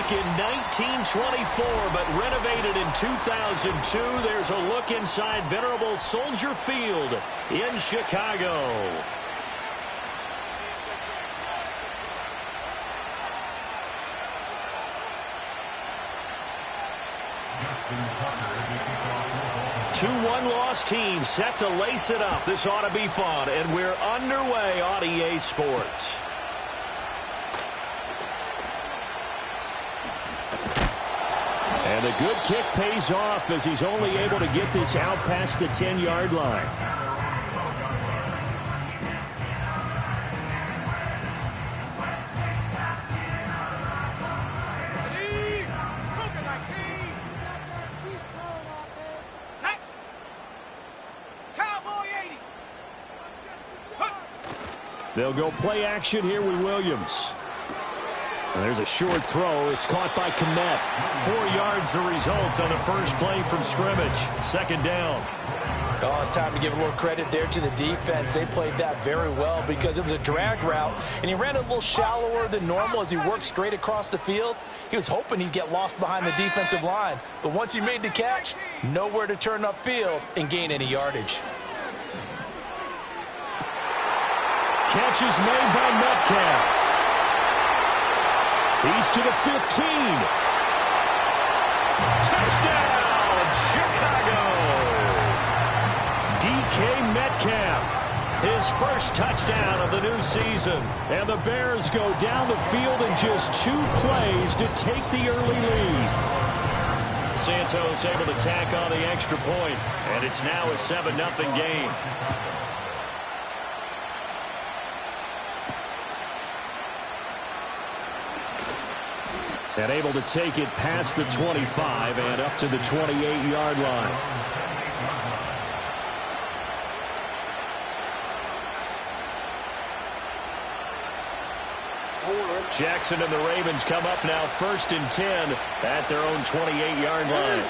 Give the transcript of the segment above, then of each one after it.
back in 1924, but renovated in 2002. There's a look inside venerable Soldier Field in Chicago. Two one-loss teams set to lace it up. This ought to be fun, and we're underway on EA Sports. And a good kick pays off as he's only able to get this out past the 10-yard line. They'll go play action here with Williams. And there's a short throw. It's caught by Kmet. 4 yards the result on the first play from scrimmage. Second down. Oh, it's time to give a little credit there to the defense. They played that very well because it was a drag route, and he ran a little shallower than normal as he worked straight across the field. He was hoping he'd get lost behind the defensive line. But once he made the catch, nowhere to turn upfield and gain any yardage. Catch is made by Metcalf. He's to the 15. Touchdown, Chicago. DK Metcalf, his first touchdown of the new season. And the Bears go down the field in just 2 plays to take the early lead. Santos able to tack on the extra point, and it's now a 7-0 game. And able to take it past the 25 and up to the 28-yard line. Jackson and the Ravens come up now 1st and 10 at their own 28-yard line.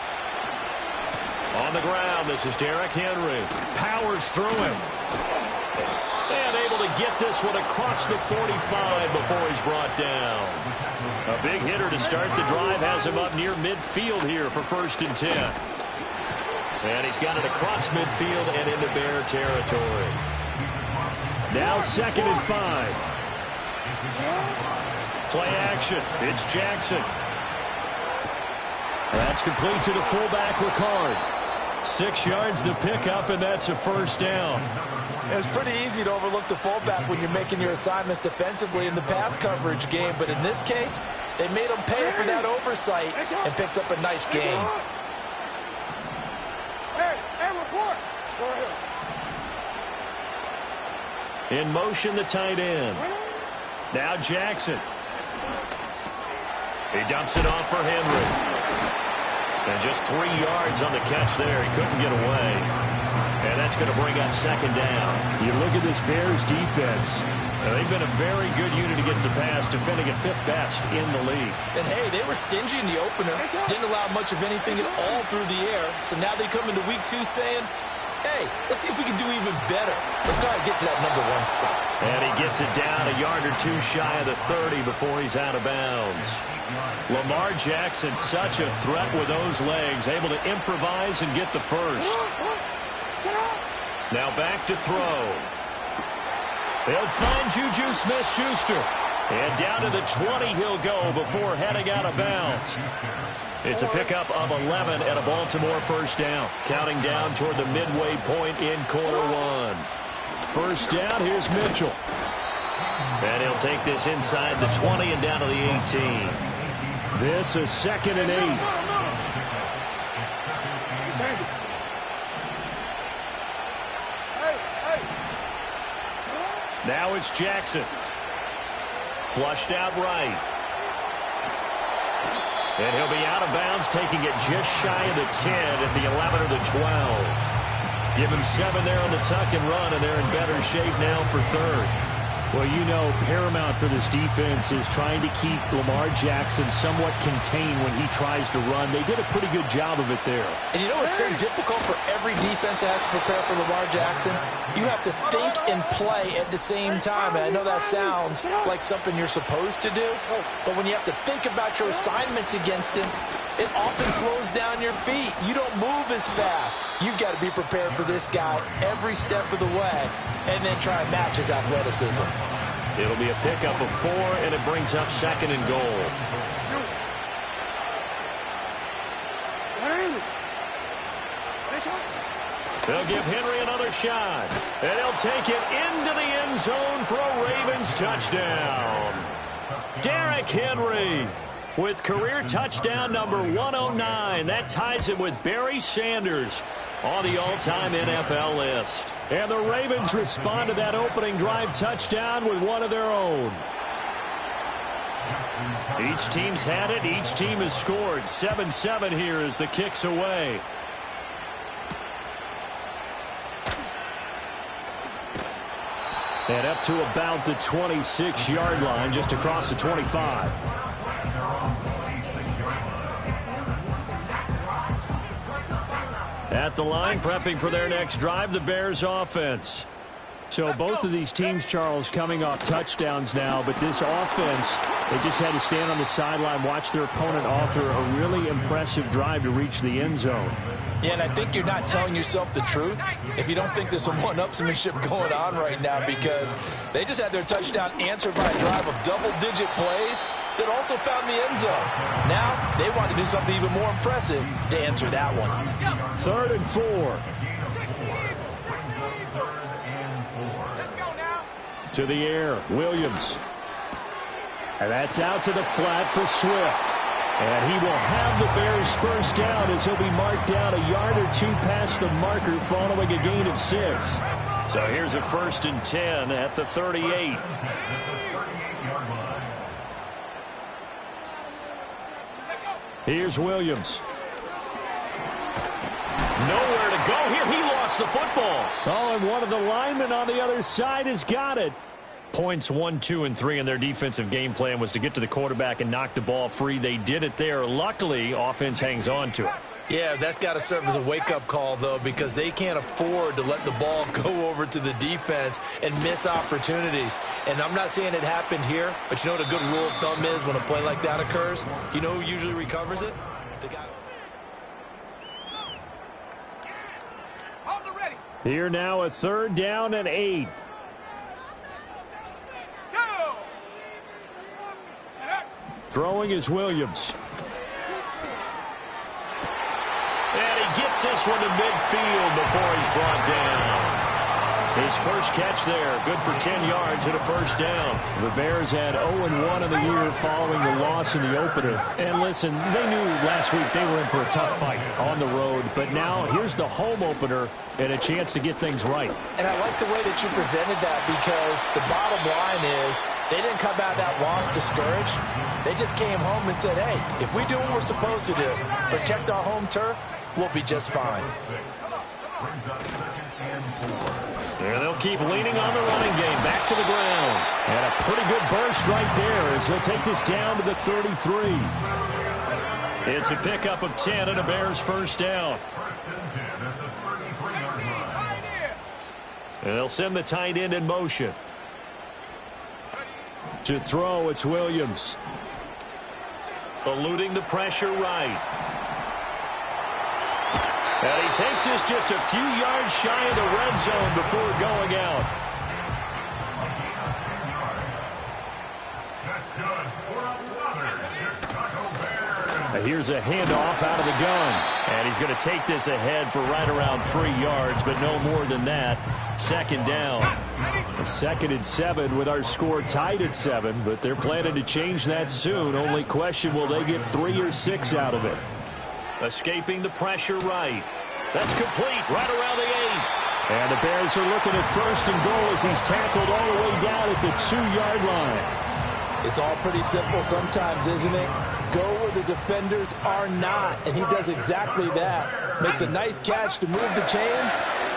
On the ground, this is Derrick Henry. Powers through him. And able to get this one across the 45 before he's brought down. A big hitter to start the drive has him up near midfield here for 1st and 10. And he's got it across midfield and into Bear territory. Now 2nd and 5. Play action. It's Jackson. That's complete to the fullback, Ricard. 6 yards the pickup, and that's a first down. It's pretty easy to overlook the fullback when you're making your assignments defensively in the pass coverage game, but in this case, they made him pay for that oversight and picks up a nice gain. In motion, the tight end. Now Jackson. He dumps it off for Henry. And just 3 yards on the catch there. He couldn't get away. And that's going to bring up 2nd down. You look at this Bears defense. They've been a very good unit against the pass, defending at 5th best in the league. And, hey, they were stingy in the opener. Didn't allow much of anything at all through the air. So now they come into week 2 saying, hey, let's see if we can do even better. Let's go ahead and get to that number 1 spot. And he gets it down a yard or 2 shy of the 30 before he's out of bounds. Lamar Jackson, such a threat with those legs, able to improvise and get the first. Now back to throw. They'll find Juju Smith-Schuster. And down to the 20 he'll go before heading out of bounds. It's a pickup of 11 and a Baltimore first down. Counting down toward the midway point in quarter 1. First down, here's Mitchell. And he'll take this inside the 20 and down to the 18. This is 2nd and 8. Now it's Jackson. Flushed out right. And he'll be out of bounds, taking it just shy of the 10 at the 11 or the 12. Give him 7 there on the tuck and run, and they're in better shape now for 3rd. Well, you know, paramount for this defense is trying to keep Lamar Jackson somewhat contained when he tries to run. They did a pretty good job of it there. And you know what's so difficult for every defense that has to prepare for Lamar Jackson? You have to think and play at the same time. And I know that sounds like something you're supposed to do, but when you have to think about your assignments against him, it often slows down your feet. You don't move as fast. You've got to be prepared for this guy every step of the way and then try and match his athleticism. It'll be a pickup of 4, and it brings up 2nd and goal. They'll give Henry another shot, and he'll take it into the end zone for a Ravens touchdown. Derrick Henry with career touchdown number 109. That ties him with Barry Sanders on the all-time NFL list. And the Ravens respond to that opening drive touchdown with one of their own. Each team's had it. Each team has scored. 7-7 here as the kick's away. And up to about the 26-yard line, just across the 25. At the line, prepping for their next drive, the Bears offense. So both of these teams, Charles, coming off touchdowns now, but this offense, they just had to stand on the sideline, watch their opponent author a really impressive drive to reach the end zone. Yeah, and I think you're not telling yourself the truth if you don't think there's some one-upsmanship going on right now, because they just had their touchdown answered by a drive of double-digit plays that also found the end zone. Now they want to do something even more impressive to answer that one. 3rd and 4. To the air, Williams. And that's out to the flat for Swift. And he will have the Bears first down as he'll be marked down a yard or 2 past the marker following a gain of 6. So here's a 1st and 10 at the 38. Here's Williams. Nowhere to go here. He lost the football. Oh, and one of the linemen on the other side has got it. Points 1, 2, and 3 in their defensive game plan was to get to the quarterback and knock the ball free. They did it there. Luckily, offense hangs on to it. Yeah, that's got to serve as a wake-up call, though, because they can't afford to let the ball go over to the defense and miss opportunities. And I'm not saying it happened here, but you know what a good rule of thumb is when a play like that occurs? You know who usually recovers it? The guy. Here now a 3rd down and 8. Throwing is Williams. And he gets this one to midfield before he's brought down. His first catch there, good for 10 yards and a first down. The Bears had 0-1 in the year following the loss in the opener. And listen, they knew last week they were in for a tough fight on the road. But now here's the home opener and a chance to get things right. And I like the way that you presented that, because the bottom line is they didn't come out of that loss discouraged. They just came home and said, hey, if we do what we're supposed to do, protect our home turf, we'll be just fine. There they'll keep leaning on the running game. Back to the ground. And a pretty good burst right there as he'll take this down to the 33. It's a pickup of 10 and a Bears first down. And they'll send the tight end in motion. To throw, it's Williams. Eluding the pressure right. And he takes this just a few yards shy of the red zone before going out. And here's a handoff out of the gun. And he's going to take this ahead for right around 3 yards, but no more than that. 2nd down. A 2nd and 7 with our score tied at 7, but they're planning to change that soon. Only question, will they get 3 or 6 out of it? Escaping the pressure right. That's complete right around the 8. And the Bears are looking at 1st and goal as he's tackled all the way down at the 2-yard line. It's all pretty simple sometimes, isn't it? Go where the defenders are not, and he does exactly that. Makes a nice catch to move the chains,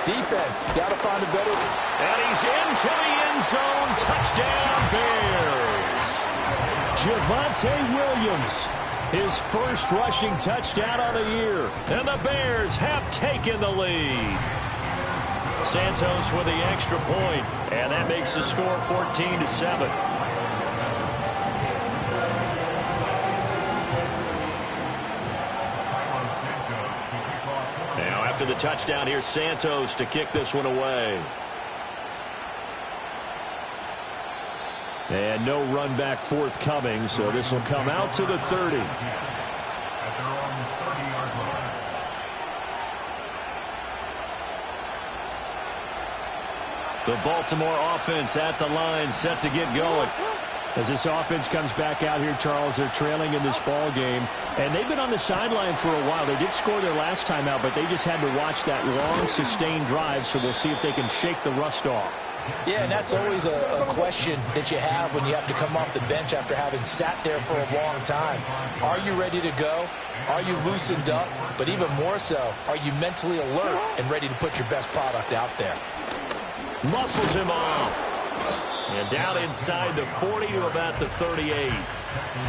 Defense, got to find a better. And he's into the end zone. Touchdown, Bears. Javonte Williams, his first rushing touchdown of the year. And the Bears have taken the lead. Santos with the extra point, and that makes the score 14-7. Now after the touchdown, here's Santos to kick this one away. And no run back forthcoming, so this will come out to the 30. The Baltimore offense at the line, set to get going. As this offense comes back out here, Charles, they're trailing in this ball game. And they've been on the sideline for a while. They did score their last time out, but they just had to watch that long, sustained drive, so we'll see if they can shake the rust off. Yeah, and that's always a question that you have when you have to come off the bench after having sat there for a long time. Are you ready to go? Are you loosened up? But even more so, are you mentally alert and ready to put your best product out there? Muscles him off. And down inside the 40 to about the 38.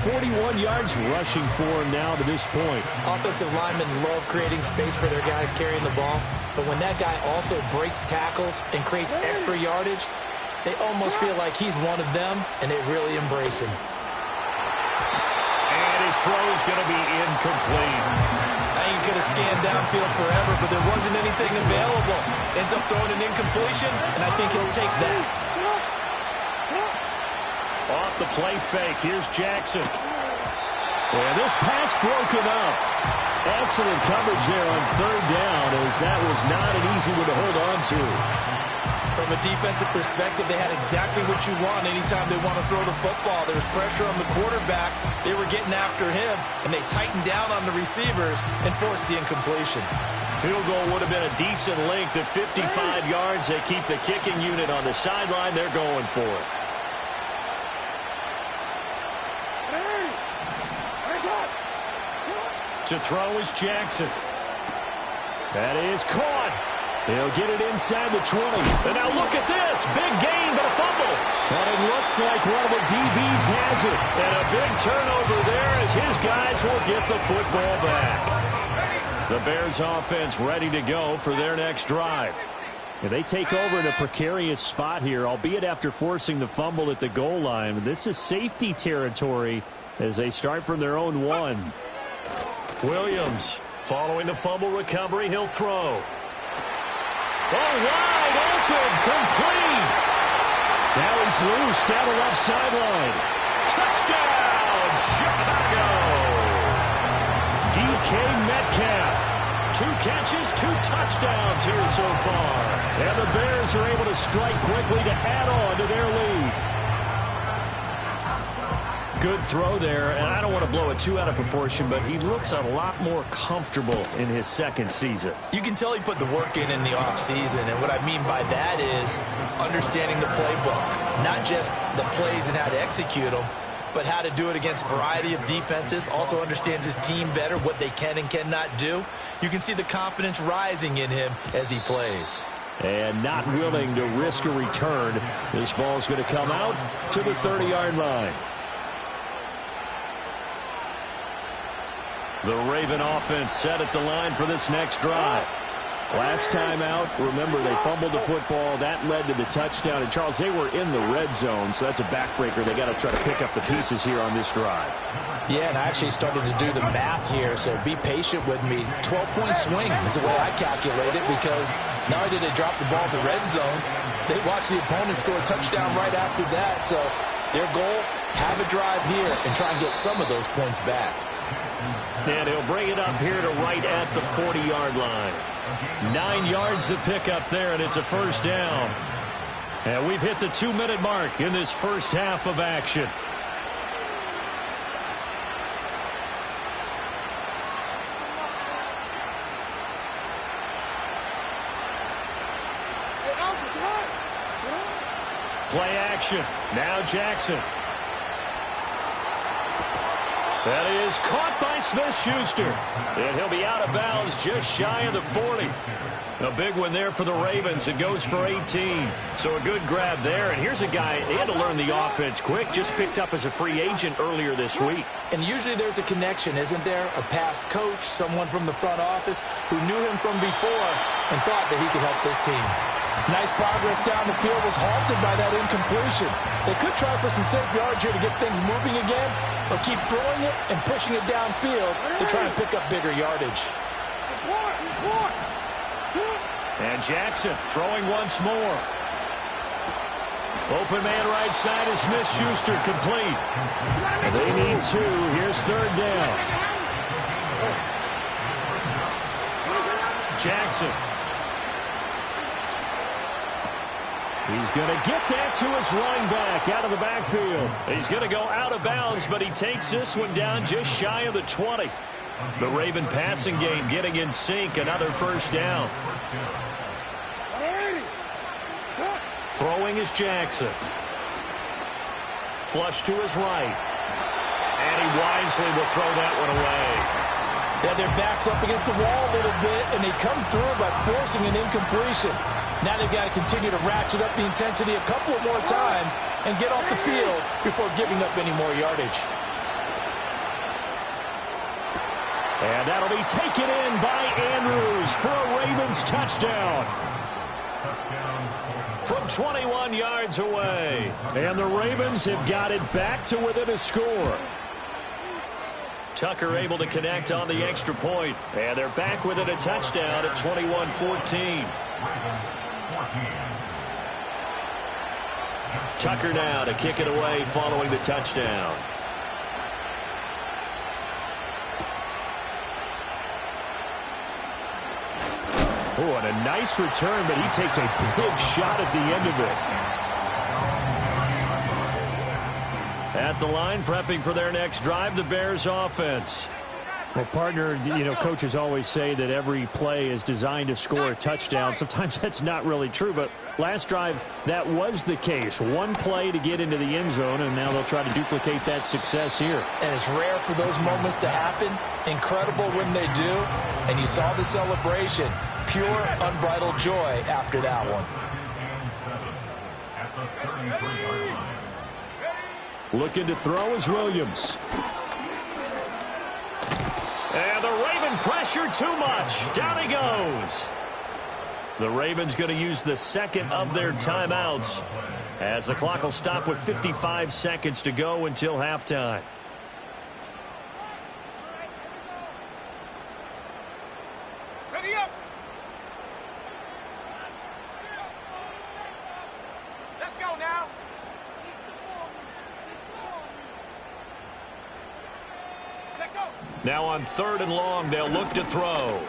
41 yards rushing for him now to this point. Offensive linemen love creating space for their guys carrying the ball. But when that guy also breaks tackles and creates extra yardage, they almost feel like he's one of them, and they really embrace him. And his throw is going to be incomplete. He could have scanned downfield forever, but there wasn't anything available. Ends up throwing an incompletion, and I think he'll take that. Off the play fake, here's Jackson. And this pass broken up. Excellent coverage there on third down, as that was not an easy one to hold on to. From a defensive perspective, they had exactly what you want anytime they want to throw the football. There was pressure on the quarterback. They were getting after him, and they tightened down on the receivers and forced the incompletion. Field goal would have been a decent length at 55 yards. They keep the kicking unit on the sideline. They're going for it. To throw is Jackson. That is caught. He'll get it inside the 20. And now look at this. Big gain, but a fumble. And it looks like one of the DBs has it. And a big turnover there as his guys will get the football back. The Bears offense ready to go for their next drive. And they take over in a precarious spot here, albeit after forcing the fumble at the goal line. This is safety territory as they start from their own 1. Williams, following the fumble recovery, he'll throw. Oh, wide open, complete. Now he's loose down the left sideline. Touchdown, Chicago. DK Metcalf. 2 catches, 2 touchdowns here so far. And the Bears are able to strike quickly to add on to their lead. Good throw there, and I don't want to blow it too out of proportion, but he looks a lot more comfortable in his second season. You can tell he put the work in the offseason, and what I mean by that is understanding the playbook. Not just the plays and how to execute them, but how to do it against a variety of defenses. Also understands his team better, what they can and cannot do. You can see the confidence rising in him as he plays. And not willing to risk a return. This ball's going to come out to the 30-yard line. The Raven offense set at the line for this next drive. Last time out, remember, they fumbled the football. That led to the touchdown. And, Charles, they were in the red zone, so that's a backbreaker. They got to try to pick up the pieces here on this drive. Yeah, and I actually started to do the math here, so be patient with me. 12-point swing is the way I calculate it, because not only did they drop the ball in the red zone, they watched the opponent score a touchdown right after that. So their goal, have a drive here and try and get some of those points back. And he'll bring it up here to right at the 40-yard line. 9 yards to pick up there, and it's a first down. And we've hit the 2-minute mark in this first half of action. Play action. Now Jackson. That is caught by Smith-Schuster. And he'll be out of bounds just shy of the 40. A big one there for the Ravens. It goes for 18. So a good grab there. And here's a guy, he had to learn the offense quick, just picked up as a free agent earlier this week. And usually there's a connection, isn't there? A past coach, someone from the front office who knew him from before and thought that he could help this team. Nice progress down the field, was halted by that incompletion. They could try for some safe yards here to get things moving again, or keep throwing it and pushing it downfield to try and pick up bigger yardage. And Jackson throwing once more. Open man right side is Smith-Schuster, complete. They need 2. Here's third down. Jackson. He's going to get that to his running back out of the backfield. He's going to go out of bounds, but he takes this one down just shy of the 20. The Raven passing game getting in sync. Another first down. Throwing is Jackson. Flush to his right. And he wisely will throw that one away. Yeah, their back's up against the wall a little bit, and they come through by forcing an incompletion. Now they've got to continue to ratchet up the intensity a couple of more times and get off the field before giving up any more yardage. And that'll be taken in by Andrews for a Ravens touchdown. From 21 yards away. And the Ravens have got it back to within a score. Tucker able to connect on the extra point. And they're back within a touchdown at 21-14. Tucker now to kick it away following the touchdown. Oh, and a nice return, but he takes a big shot at the end of it. At the line, prepping for their next drive, the Bears offense. Well, partner, coaches always say that every play is designed to score a touchdown. Sometimes that's not really true, but last drive, that was the case. One play to get into the end zone, and now they'll try to duplicate that success here. And it's rare for those moments to happen. Incredible when they do. And you saw the celebration. Pure, unbridled joy after that one. Looking to throw is Williams. And the Raven pressure too much. Down he goes. The Ravens going to use the second of their timeouts as the clock will stop with 55 seconds to go until halftime. Ready up. Let's go now. Let go. Now on 3rd and long, they'll look to throw.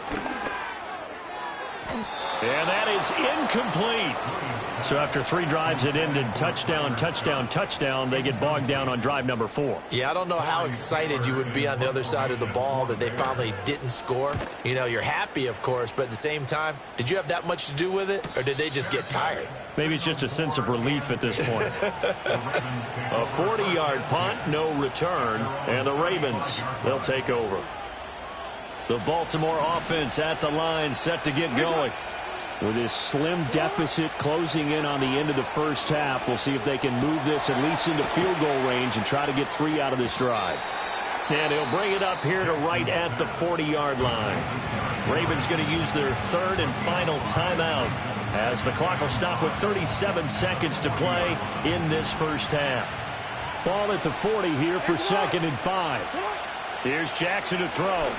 And that is incomplete. So after 3 drives that ended touchdown, touchdown, touchdown, they get bogged down on drive number 4. Yeah, I don't know how excited you would be on the other side of the ball that they finally didn't score. You're happy, of course, but at the same time, did you have that much to do with it, or did they just get tired? Maybe it's just a sense of relief at this point. A 40-yard punt, no return, and the Ravens, they'll take over. The Baltimore offense at the line, set to get going. With this slim deficit closing in on the end of the first half, we'll see if they can move this at least into field goal range and try to get 3 out of this drive. And he'll bring it up here to right at the 40-yard line. Ravens going to use their 3rd and final timeout as the clock will stop with 37 seconds to play in this first half. Ball at the 40 here for 2nd and 5. Here's Jackson to throw.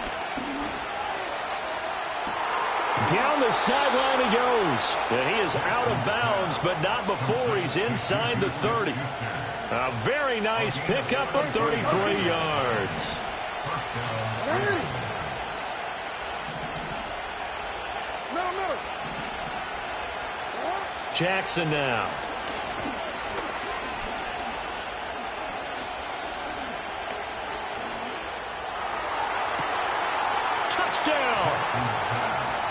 Down the sideline he goes. And he is out of bounds, but not before he's inside the 30. A very nice pickup of 33 yards. Jackson now. Touchdown.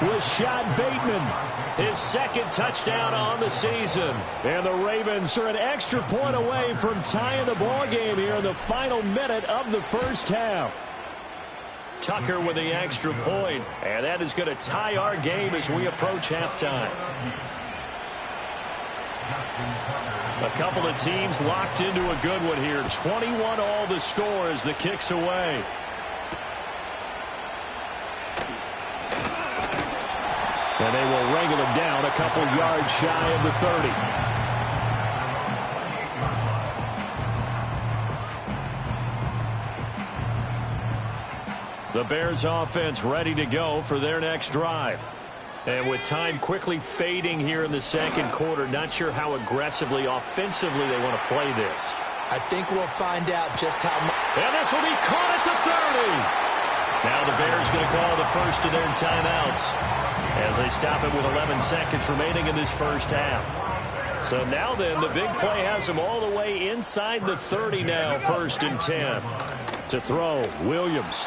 Rashad Bateman, his second touchdown on the season. And the Ravens are an extra point away from tying the ball game here in the final minute of the first half. Tucker with the extra point, and that is going to tie our game as we approach halftime. A couple of teams locked into a good one here. 21 all the score as the kick's away. And they will wrangle him down a couple yards shy of the 30. The Bears offense ready to go for their next drive. And with time quickly fading here in the second quarter, not sure how aggressively, offensively they want to play this. I think we'll find out just how much. And this will be caught at the 30. Now the Bears going to call the first of their timeouts as they stop it with 11 seconds remaining in this first half. So now then, the big play has them all the way inside the 30 now, 1st and 10. To throw, Williams.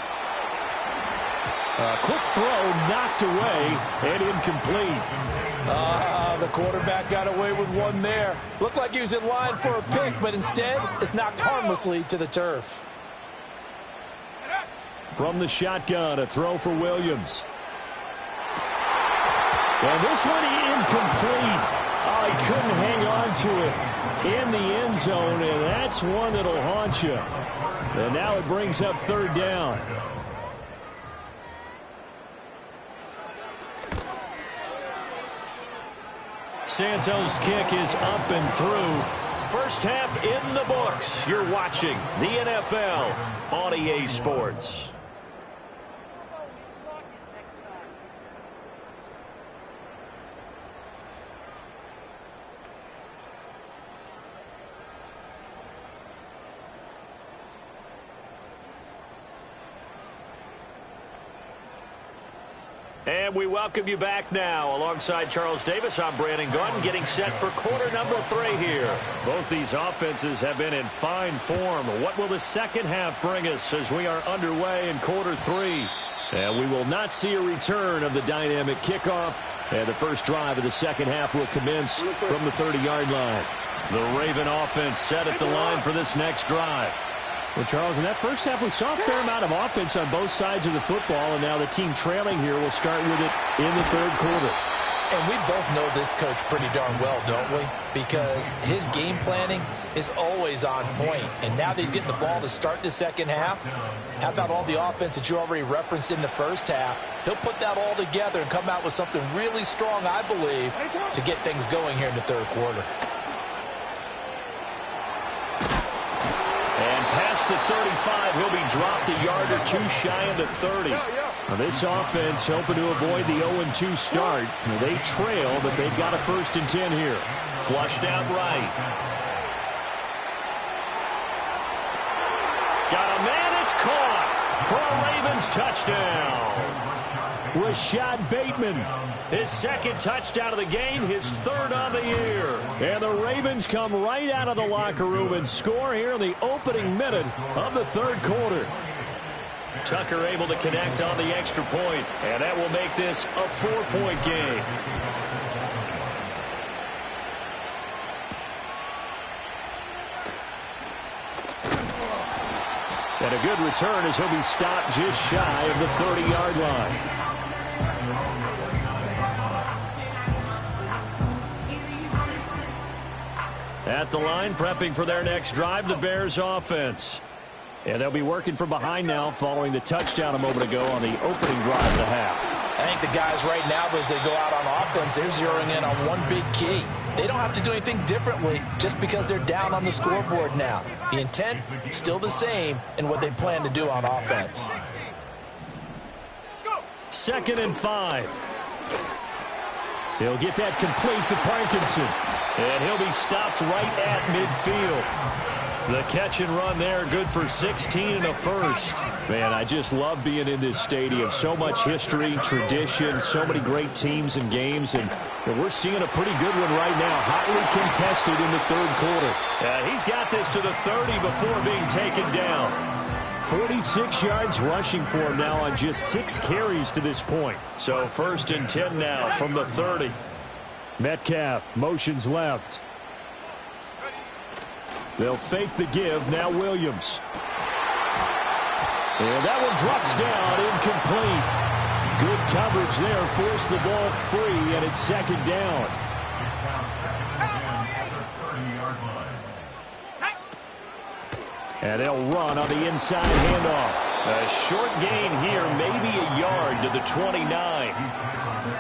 A quick throw knocked away and incomplete. The quarterback got away with one there. Looked like he was in line for a pick, but instead it's knocked harmlessly to the turf. From the shotgun, a throw for Williams. And this one incomplete. Oh, he couldn't hang on to it in the end zone, and that's one that'll haunt you. And now it brings up 3rd down. Santos' kick is up and through. First half in the books. You're watching the NFL on EA Sports. And we welcome you back now. Alongside Charles Davis, I'm Brandon Gaudin, getting set for quarter number 3 here. Both these offenses have been in fine form. What will the second half bring us as we are underway in quarter 3? And we will not see a return of the dynamic kickoff. And the first drive of the second half will commence from the 30-yard line. The Raven offense set at the line for this next drive. Well, Charles, in that first half, we saw a fair amount of offense on both sides of the football, and now the team trailing here will start with it in the 3rd quarter. And we both know this coach pretty darn well, don't we? Because his game planning is always on point. And now that he's getting the ball to start the second half, how about all the offense that you already referenced in the first half? He'll put that all together and come out with something really strong, I believe, to get things going here in the 3rd quarter. And past the 35, he'll be dropped a yard or 2 shy of the 30. Now this offense hoping to avoid the 0-2 start. Now they trail, but they've got a 1st and 10 here. Flushed out right. Got a man, it's caught for a Ravens touchdown. Rashad Bateman, his 2nd touchdown of the game, his 3rd on the year. And the Ravens come right out of the locker room and score here in the opening minute of the 3rd quarter. Tucker able to connect on the extra point, and that will make this a 4-point game. And a good return as he'll be stopped just shy of the 30-yard line. At the line, prepping for their next drive, the Bears offense. And they'll be working from behind now following the touchdown a moment ago on the opening drive of the half. I think the guys right now, as they go out on offense, they're zeroing in on one big key. They don't have to do anything differently just because they're down on the scoreboard now. The intent, still the same in what they plan to do on offense. 2nd and 5. He'll get that complete to Parkinson. And he'll be stopped right at midfield. The catch and run there, good for 16 and a 1st. Man, I just love being in this stadium. So much history, tradition, so many great teams and games. And we're seeing a pretty good one right now, hotly contested in the 3rd quarter. He's got this to the 30 before being taken down. 46 yards rushing for him now on just 6 carries to this point. So 1st and 10 now from the 30. Metcalf motions left. They'll fake the give. Now Williams. And that one drops down, incomplete. Good coverage there, forced the ball free, and it's 2nd down. And they'll run on the inside handoff. A short gain here, maybe a yard to the 29.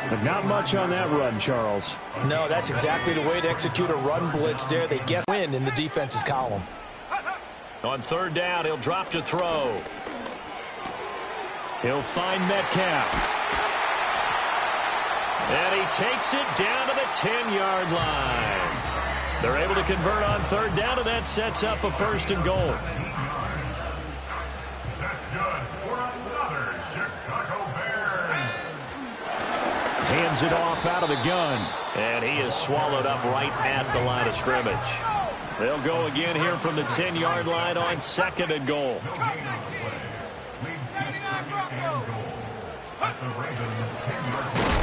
But not much on that run, Charles. No, that's exactly the way to execute a run blitz there. They guess win in the defense's column. On 3rd down, he'll drop to throw. He'll find Metcalf. And he takes it down to the 10-yard line. They're able to convert on 3rd down, and that sets up a 1st and goal. That's good for another Chicago Bears. Hands it off out of the gun. And he is swallowed up right at the line of scrimmage. They'll go again here from the 10-yard line on 2nd and goal.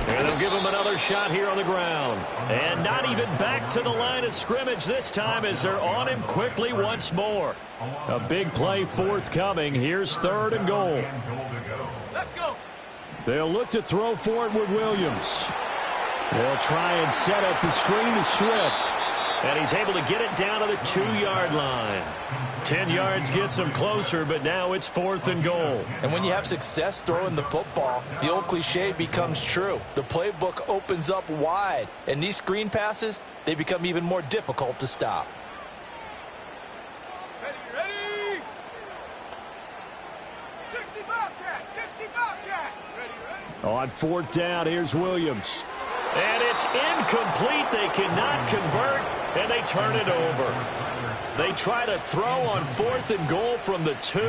And they'll give him another shot here on the ground. And not even back to the line of scrimmage this time as they're on him quickly once more. A big play forthcoming. Here's 3rd and goal. Let's go. They'll look to throw for it with Williams. They'll try and set up the screen to Swift. And he's able to get it down to the 2-yard line. 10 yards gets him closer, but now it's 4th and goal. And when you have success throwing the football, the old cliche becomes true. The playbook opens up wide, and these screen passes, they become even more difficult to stop. Ready? 60 Bobcat, 60 Bobcat. Ready? On 4th down, here's Williams. And it's incomplete. They cannot convert, and they turn it over. They try to throw on 4th and goal from the 2,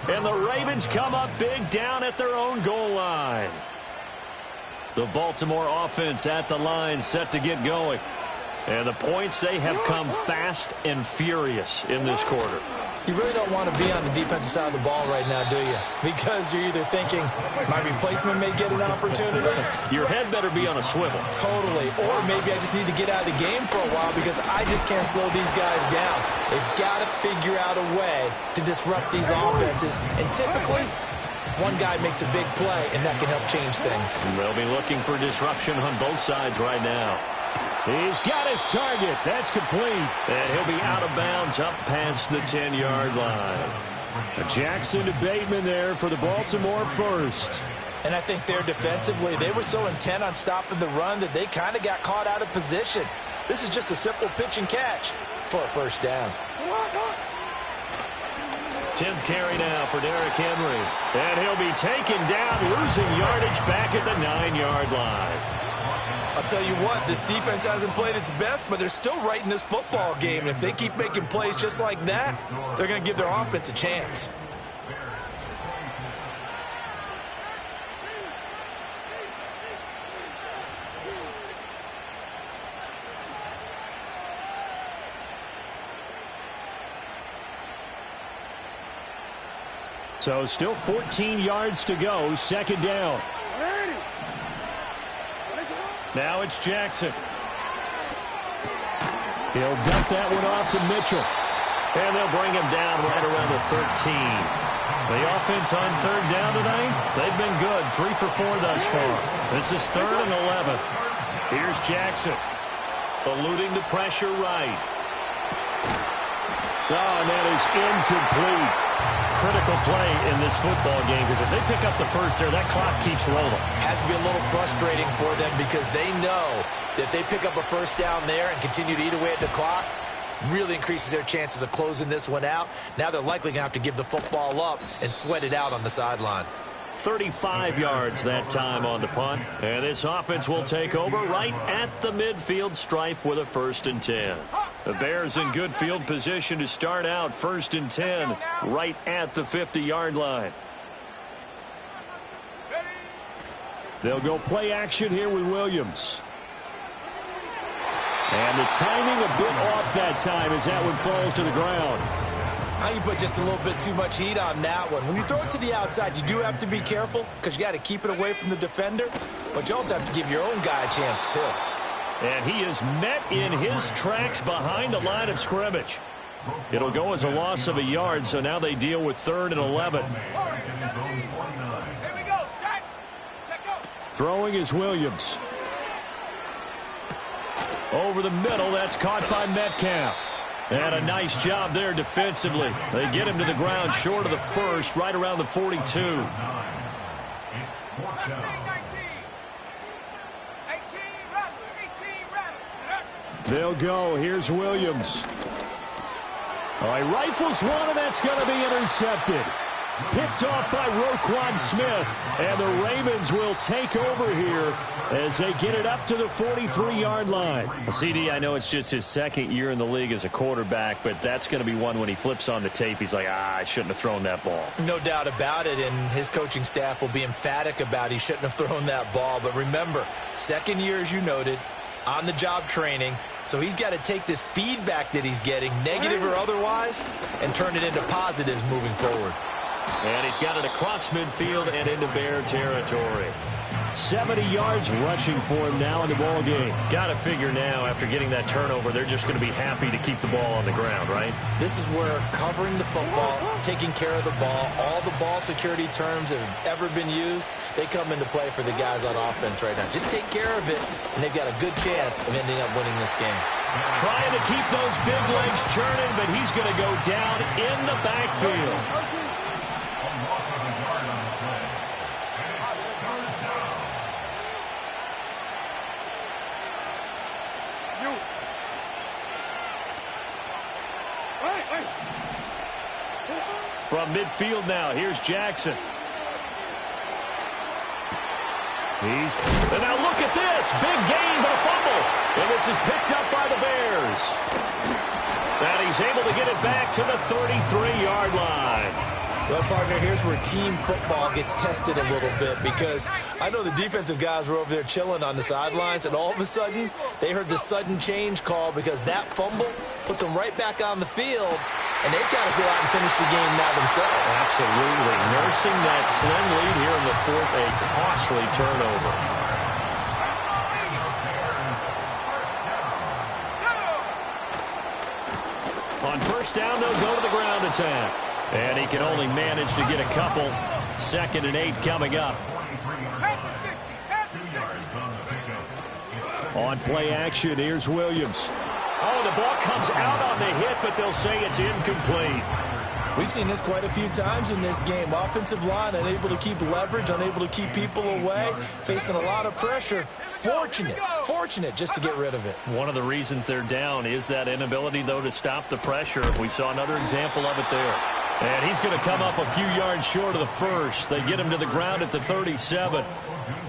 and the Ravens come up big down at their own goal line. The Baltimore offense at the line set to get going. And the points, they have come fast and furious in this quarter. You really don't want to be on the defensive side of the ball right now, do you? Because you're either thinking, my replacement may get an opportunity. Your head better be on a swivel. Totally. Or maybe I just need to get out of the game for a while because I just can't slow these guys down. They've got to figure out a way to disrupt these offenses. And typically, one guy makes a big play, and that can help change things. They'll be looking for disruption on both sides right now. He's got his target. That's complete. And he'll be out of bounds up past the 10-yard line. Jackson to Bateman there for the Baltimore first. And I think there defensively, they were so intent on stopping the run that they kind of got caught out of position. This is just a simple pitch and catch for a 1st down. 10th carry now for Derrick Henry. And he'll be taken down, losing yardage back at the 9-yard line. I'll tell you what, this defense hasn't played its best, but they're still right in this football game. And if they keep making plays just like that, they're going to give their offense a chance. So still 14 yards to go, 2nd down. Now it's Jackson. He'll dump that one off to Mitchell. And they'll bring him down right around the 13. The offense on 3rd down tonight, they've been good. 3 for 4 thus far. This is 3rd and 11. Here's Jackson. Eluding the pressure right. Oh, and that is incomplete. Critical play in this football game because if they pick up the first there, that clock keeps rolling. Has to be a little frustrating for them because they know that they pick up a 1st down there and continue to eat away at the clock, really increases their chances of closing this one out. Now they're likely going to have to give the football up and sweat it out on the sideline. 35 yards that time on the punt. And this offense will take over right at the midfield stripe with a 1st and 10. The Bears in good field position to start out 1st and 10 right at the 50-yard line. They'll go play action here with Williams. And the timing a bit off that time as that one falls to the ground. I think you put just a little bit too much heat on that one. When you throw it to the outside, you do have to be careful because you got to keep it away from the defender, but you also have to give your own guy a chance too. And he is met in his tracks behind the line of scrimmage. It'll go as a loss of a yard, so now they deal with 3rd and 11. Here we go, set. Check out. Throwing is Williams. Over the middle, that's caught by Metcalf. And a nice job there defensively. They get him to the ground short of the first, right around the 42. 19. 18. Rattle. They'll go. Here's Williams. All right, rifles one, and that's going to be intercepted. Picked off by Roquan Smith. And the Ravens will take over here as they get it up to the 43-yard line. Well, CD, I know it's just his 2nd year in the league as a quarterback, but that's going to be one when he flips on the tape. He's like, I shouldn't have thrown that ball. No doubt about it, and his coaching staff will be emphatic about he shouldn't have thrown that ball. But remember, 2nd year, as you noted, on-the-job training. So he's got to take this feedback that he's getting, negative or otherwise, and turn it into positives moving forward. And he's got it across midfield and into Bear territory. 70 yards rushing for him now in the ball game. Got to figure now, after getting that turnover, they're just going to be happy to keep the ball on the ground, right? This is where covering the football, taking care of the ball, all the ball security terms that have ever been used, they come into play for the guys on offense right now. Just take care of it, and they've got a good chance of ending up winning this game. Trying to keep those big legs churning, but he's going to go down in the backfield. From midfield now, here's Jackson. And now look at this. Big gain, but a fumble. And this is picked up by the Bears. And he's able to get it back to the 33-yard line. Well, partner, here's where team football gets tested a little bit, because I know the defensive guys were over there chilling on the sidelines, and all of a sudden they heard the sudden change call because that fumble puts them right back on the field, and they've got to go out and finish the game now themselves. Absolutely. Nursing that slim lead here in the 4th, a costly turnover. On 1st down, they'll go to the ground attack. And he can only manage to get a couple. 2nd and 8 coming up. On play action, here's Williams. Oh, the ball comes out on the hit, but they'll say it's incomplete. We've seen this quite a few times in this game. Offensive line unable to keep leverage, unable to keep people away, facing a lot of pressure. Fortunate just to get rid of it. One of the reasons they're down is that inability, though, to stop the pressure. We saw another example of it there. And he's going to come up a few yards short of the first. They get him to the ground at the 37.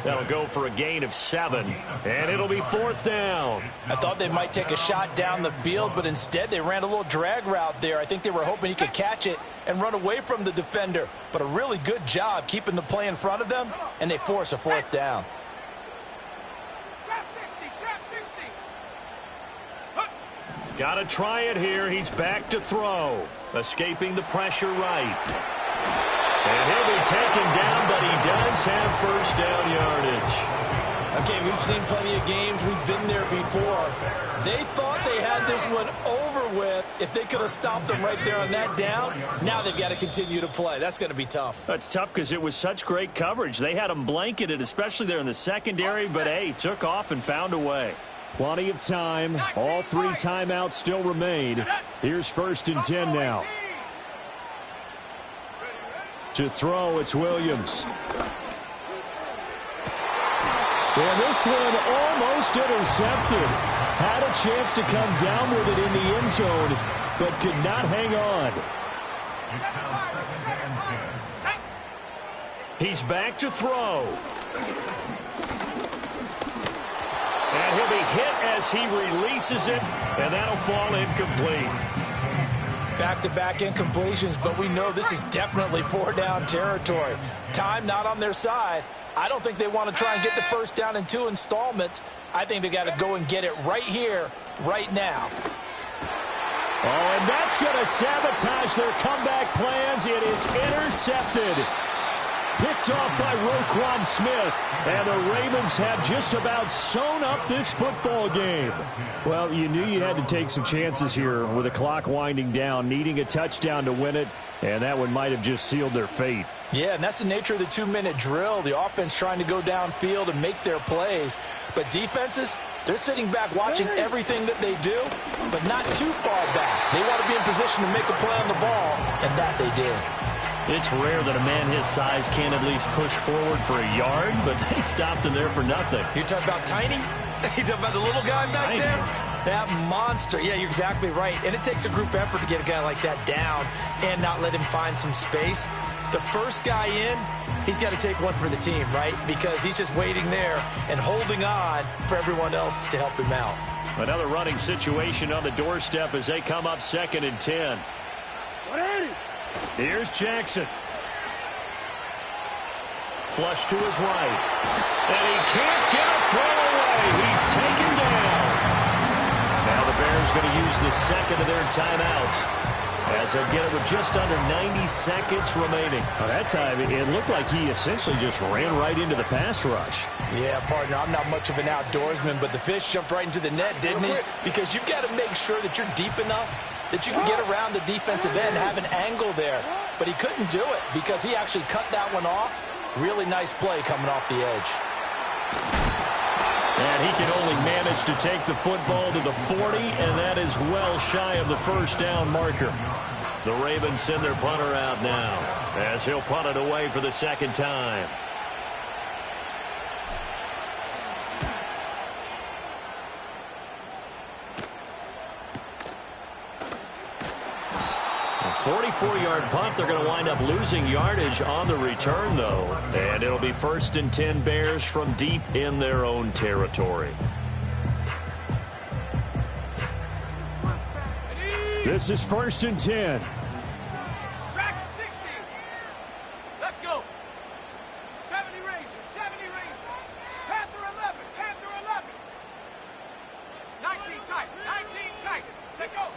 That'll go for a gain of 7. And it'll be 4th down. I thought they might take a shot down the field, but instead they ran a little drag route there. I think they were hoping he could catch it and run away from the defender. But a really good job keeping the play in front of them, and they force a 4th down. Trap 60. Got to try it here. He's back to throw. Escaping the pressure right. And he'll be taken down, but he does have 1st down yardage. Okay, we've seen plenty of games. We've been there before. They thought they had this one over with if they could have stopped them right there on that down. Now they've got to continue to play. That's going to be tough. That's tough because it was such great coverage. They had them blanketed, especially there in the secondary, but, hey, took off and found a way. Plenty of time. All 3 timeouts still remain. Here's 1st and 10 now. To throw, it's Williams. And this one almost intercepted. Had a chance to come down with it in the end zone, but could not hang on. He's back to throw. And he'll be hit as he releases it, and that'll fall incomplete. Back-to-back incompletions, but we know this is definitely 4-down territory. Time not on their side. I don't think they want to try and get the 1st down in 2 installments. I think they got to go and get it right here, right now. Oh, and that's going to sabotage their comeback plans. It is intercepted. Picked off by Roquan Smith. And the Ravens have just about sewn up this football game. Well, you knew you had to take some chances here with the clock winding down, needing a touchdown to win it, and that one might have just sealed their fate. Yeah, and that's the nature of the 2-minute drill. The offense trying to go downfield and make their plays. But defenses, they're sitting back watching everything that they do, but not too far back. They want to be in position to make a play on the ball, and that they did. It's rare that a man his size can't at least push forward for a yard, but they stopped him there for nothing. You're talking about Tiny? You're talking about the little guy back Tiny. there? That monster. Yeah, you're exactly right. And it takes a group effort to get a guy like that down and not let him find some space. The first guy in, he's got to take one for the team, right? Because he's just waiting there and holding on for everyone else to help him out. Another running situation on the doorstep as they come up 2nd and 10. Here's Jackson. Flush to his right. And he can't get a throw away. He's taken down. Now the Bears going to use the second of their timeouts as they get it with just under 90 seconds remaining. Well, that time, it looked like he essentially just ran right into the pass rush. Yeah, partner, I'm not much of an outdoorsman, but the fish jumped right into the net, didn't he? Because you've got to make sure that you're deep enough that you can get around the defensive end and have an angle there. But he couldn't do it because he actually cut that one off. Really nice play coming off the edge. And he can only manage to take the football to the 40, and that is well shy of the first down marker. The Ravens send their punter out now as he'll punt it away for the second time. A 44-yard punt. They're going to wind up losing yardage on the return, though. And it'll be 1st and 10 Bears from deep in their own territory. This is 1st and 10. Track 60. Let's go. 70 Rangers, 70 Rangers. Panther 11, Panther 11. 19 tight, 19 tight. Take over.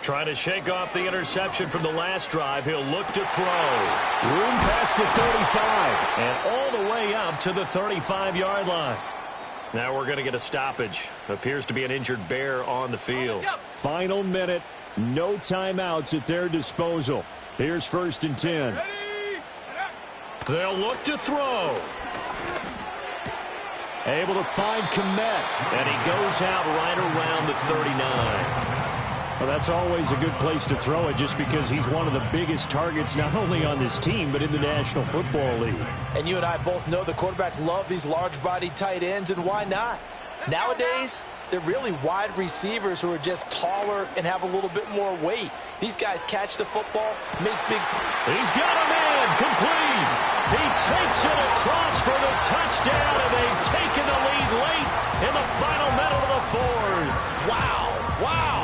Trying to shake off the interception from the last drive. He'll look to throw. Room past the 35. And all the way up to the 35-yard line. Now we're going to get a stoppage. Appears to be an injured Bear on the field. Final minute. No timeouts at their disposal. Here's 1st and 10. Ready? They'll look to throw. Able to find Kmet. And he goes out right around the 39. Well, that's always a good place to throw it just because he's one of the biggest targets not only on this team but in the National Football League. And you and I both know the quarterbacks love these large-bodied tight ends, and why not? Nowadays, they're really wide receivers who are just taller and have a little bit more weight. These guys catch the football, make big... He's got a man complete. He takes it across for the touchdown, and they've taken the lead late in the final minute of the fourth. Wow, wow.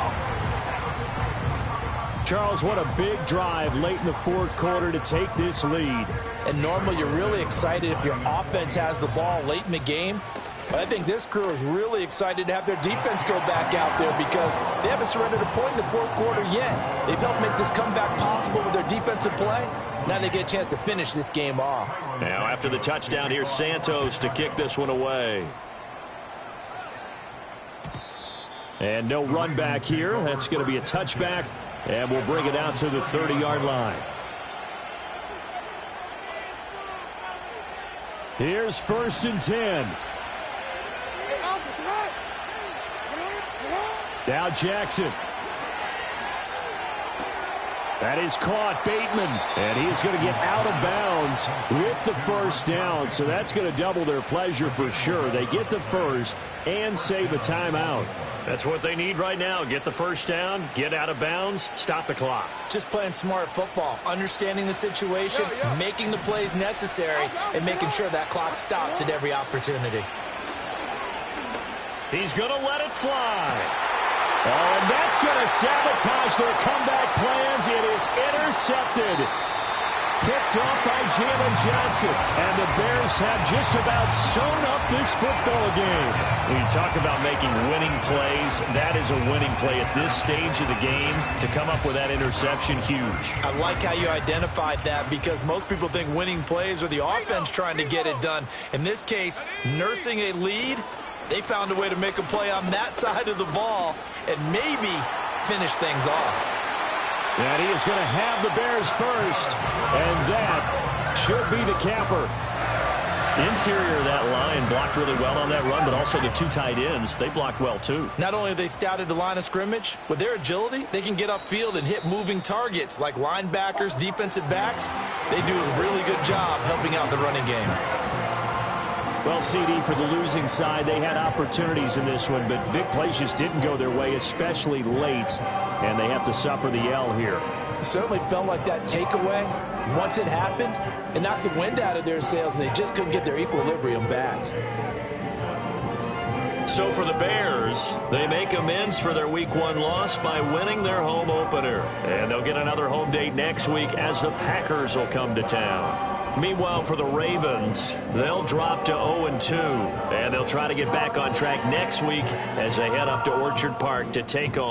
Charles, what a big drive late in the fourth quarter to take this lead. And normally you're really excited if your offense has the ball late in the game. But I think this crew is really excited to have their defense go back out there because they haven't surrendered a point in the fourth quarter yet. They've helped make this comeback possible with their defensive play. Now they get a chance to finish this game off. Now after the touchdown, here's Santos to kick this one away. And no run back here. That's going to be a touchback. And we'll bring it out to the 30-yard line. Here's 1st and 10. Now Jackson. That is caught, Bateman. And he's going to get out of bounds with the first down. So that's going to double their pleasure for sure. They get the first and save a timeout. That's what they need right now. Get the first down, get out of bounds, stop the clock. Just playing smart football, understanding the situation, making the plays necessary, and making sure that clock stops at every opportunity. He's going to let it fly. Oh, and that's going to sabotage their comeback plans. It is intercepted. picked off by Jalen Johnson. And the Bears have just about sewn up this football game. When you talk about making winning plays, that is a winning play at this stage of the game. To come up with that interception, huge. I like how you identified that because most people think winning plays are the offense trying to get it done. In this case, nursing a lead, they found a way to make a play on that side of the ball and maybe finish things off. And he is going to have the Bears first. And that should be the capper. Interior of that line blocked really well on that run, but also the two tight ends, they blocked well too. Not only have they scouted the line of scrimmage, with their agility, they can get upfield and hit moving targets like linebackers, defensive backs. They do a really good job helping out the running game. Well, CD, for the losing side, they had opportunities in this one, but big plays just didn't go their way, especially late, and they have to suffer the L here. It certainly felt like that takeaway, once it happened, it knocked the wind out of their sails, and they just couldn't get their equilibrium back. So for the Bears, they make amends for their Week 1 loss by winning their home opener. And they'll get another home date next week as the Packers will come to town. Meanwhile, for the Ravens, they'll drop to 0-2, and they'll try to get back on track next week as they head up to Orchard Park to take on